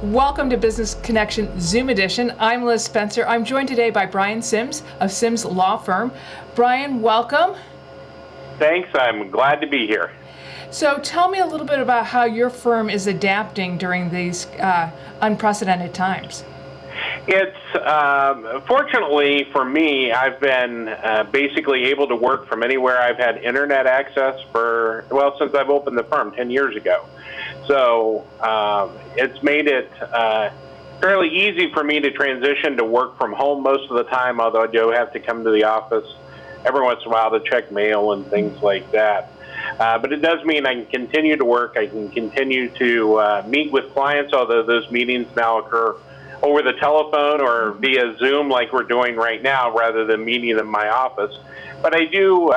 Welcome to Business Connection Zoom Edition. I'm Liz Spencer. I'm joined today by Brian Sims of Sims Law Firm. Brian, welcome. Thanks. I'm glad to be here. So tell me a little bit about how your firm is adapting during these unprecedented times. It's fortunately for me, I've been basically able to work from anywhere. I've had internet access since I've opened the firm 10 years ago. So it's made it fairly easy for me to transition to work from home most of the time, although I do have to come to the office every once in a while to check mail and things like that. But it does mean I can continue to work. I can continue to meet with clients, although those meetings now occur over the telephone or via Zoom like we're doing right now rather than meeting in my office. But I do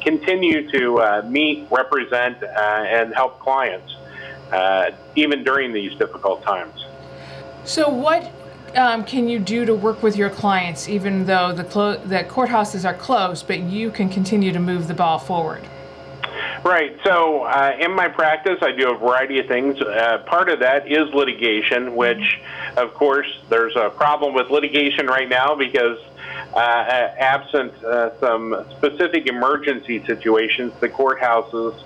continue to meet, represent, and help clients even during these difficult times. So what can you do to work with your clients even though the courthouses are closed, but you can continue to move the ball forward? Right. So in my practice, I do a variety of things. Part of that is litigation, which, of course, there's a problem with litigation right now because absent some specific emergency situations, the courthouses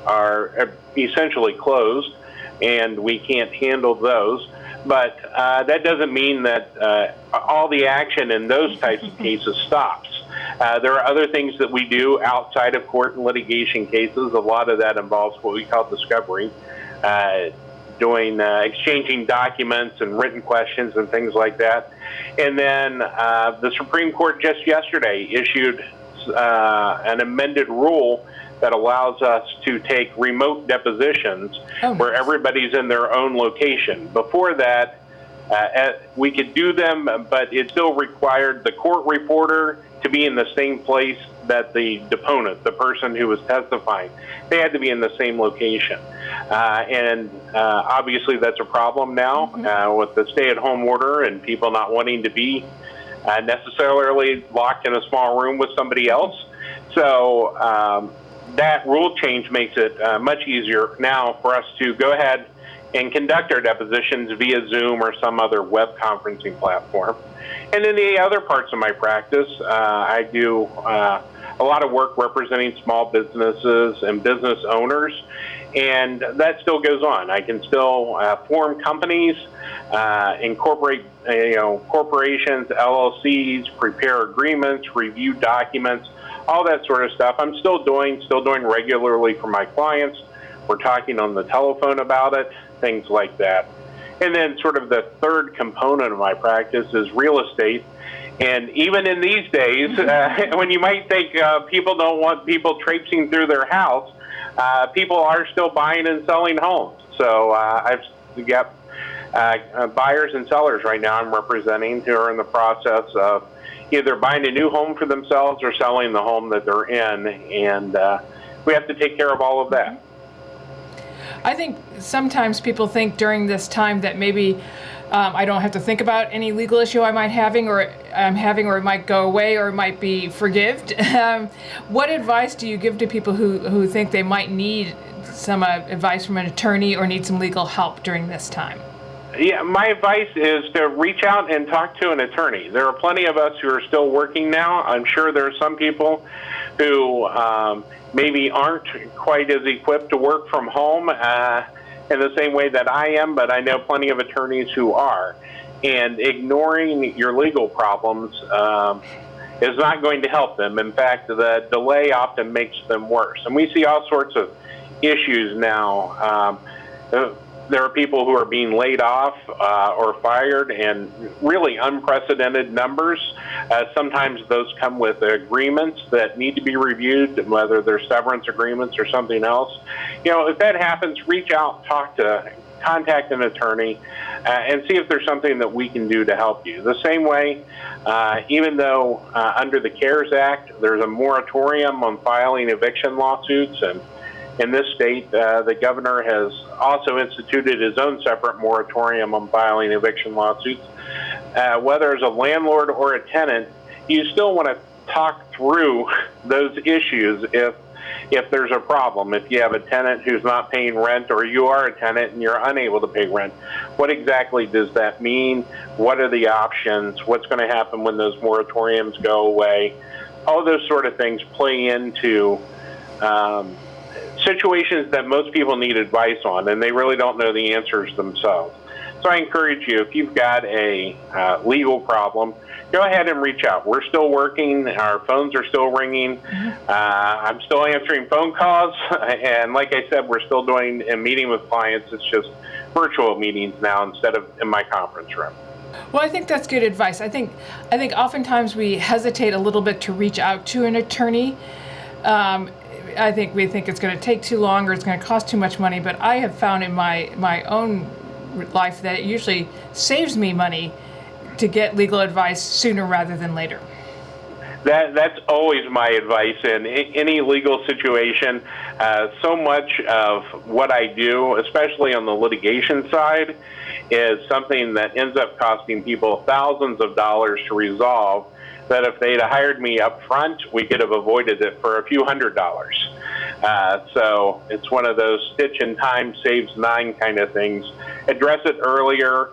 are essentially closed, and we can't handle those. But that doesn't mean that all the action in those types of cases stops. There are other things that we do outside of court and litigation cases. A lot of that involves what we call discovery, exchanging documents and written questions and things like that. And then the Supreme Court just yesterday issued an amended rule that allows us to take remote depositions where everybody's in their own location. Before that, we could do them, but it still required the court reporter to be in the same place that the deponent, the person who was testifying. They had to be in the same location. And obviously that's a problem now with the stay-at-home order and people not wanting to be necessarily locked in a small room with somebody else. So that rule change makes it much easier now for us to go ahead and conduct our depositions via Zoom or some other web conferencing platform. And in the other parts of my practice, I do a lot of work representing small businesses and business owners, and that still goes on. I can still form companies, incorporate corporations, LLCs, prepare agreements, review documents, all that sort of stuff. I'm still doing regularly for my clients. We're talking on the telephone about it, things like that. And then sort of the third component of my practice is real estate. And even in these days, when you might think people don't want people traipsing through their house, people are still buying and selling homes. So I've got buyers and sellers right now I'm representing who are in the process of either buying a new home for themselves or selling the home that they're in. And we have to take care of all of that. I think sometimes people think during this time that maybe I don't have to think about any legal issue I'm having, or it might go away, or it might be forgived. What advice do you give to people who think they might need some advice from an attorney or need some legal help during this time? Yeah, my advice is to reach out and talk to an attorney. There are plenty of us who are still working now. I'm sure there are some people who maybe aren't quite as equipped to work from home in the same way that I am, but I know plenty of attorneys who are. And ignoring your legal problems is not going to help them. In fact, the delay often makes them worse. And we see all sorts of issues now. There are people who are being laid off or fired in really unprecedented numbers. Sometimes those come with agreements that need to be reviewed, whether they're severance agreements or something else. If that happens, reach out, contact an attorney, and see if there's something that we can do to help you. The same way, even though under the CARES Act, there's a moratorium on filing eviction lawsuits, and in this state, the governor has also instituted his own separate moratorium on filing eviction lawsuits. Whether as a landlord or a tenant, you still want to talk through those issues if if there's a problem, if you have a tenant who's not paying rent, or you are a tenant and you're unable to pay rent, what exactly does that mean? What are the options? What's going to happen when those moratoriums go away? All those sort of things play into situations that most people need advice on, and they really don't know the answers themselves. So I encourage you, if you've got a legal problem, go ahead and reach out. We're still working. Our phones are still ringing. I'm still answering phone calls. And like I said, we're still doing a meeting with clients. It's just virtual meetings now instead of in my conference room. Well, I think that's good advice. I think oftentimes we hesitate a little bit to reach out to an attorney. I think we think it's going to take too long or it's going to cost too much money. But I have found in my own life that it usually saves me money to get legal advice sooner rather than later. That's always my advice in any legal situation. So much of what I do, especially on the litigation side, is something that ends up costing people thousands of dollars to resolve, that if they'd hired me up front, we could have avoided it for a few $100s. So it's one of those stitch in time saves nine kind of things. Address it earlier,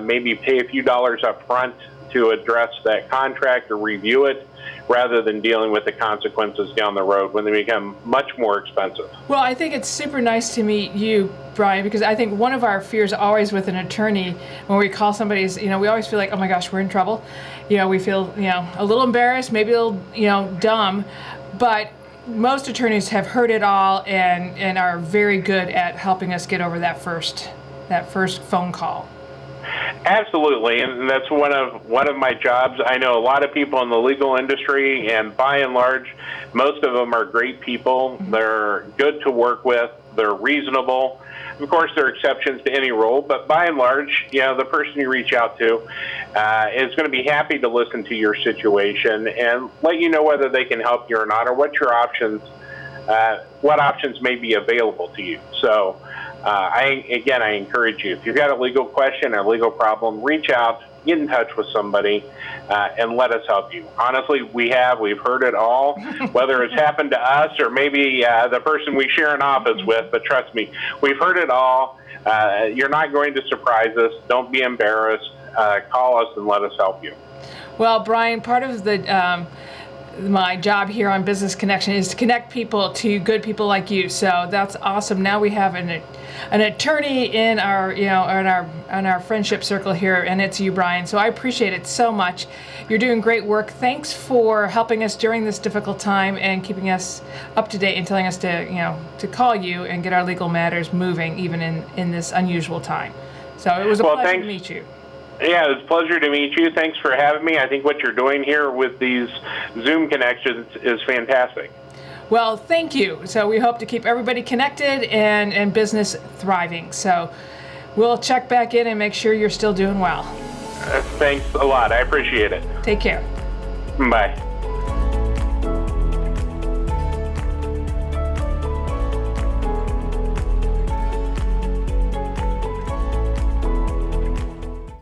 maybe pay a few dollars up front to address that contract or review it, rather than dealing with the consequences down the road when they become much more expensive. Well, I think it's super nice to meet you, Brian, because I think one of our fears always with an attorney when we call somebody is, we always feel like, oh my gosh, we're in trouble. We feel, a little embarrassed, maybe a little, dumb, but most attorneys have heard it all and are very good at helping us get over that first phone call. Absolutely, and that's one of my jobs. I know a lot of people in the legal industry, and by and large, most of them are great people. They're good to work with. They're reasonable. Of course, there are exceptions to any rule, but by and large, the person you reach out to is going to be happy to listen to your situation and let you know whether they can help you or not, or what your options, what options may be available to you. So. I encourage you, if you've got a legal question or a legal problem, reach out, get in touch with somebody, and let us help you. Honestly, we've heard it all, whether it's happened to us or maybe the person we share an office with, but trust me, we've heard it all. You're not going to surprise us. Don't be embarrassed. Call us and let us help you. Well, Brian, part of my job here on Business Connection is to connect people to good people like you. So that's awesome. Now we have an attorney in our in our friendship circle here, and it's you, Brian. So I appreciate it so much. You're doing great work. Thanks for helping us during this difficult time and keeping us up to date and telling us to call you and get our legal matters moving even in this unusual time. So it was a pleasure to meet you. Yeah, it was a pleasure to meet you. Thanks for having me. I think what you're doing here with these Zoom connections is fantastic. Well, thank you. So we hope to keep everybody connected and business thriving. So we'll check back in and make sure you're still doing well. Thanks a lot. I appreciate it. Take care. Bye.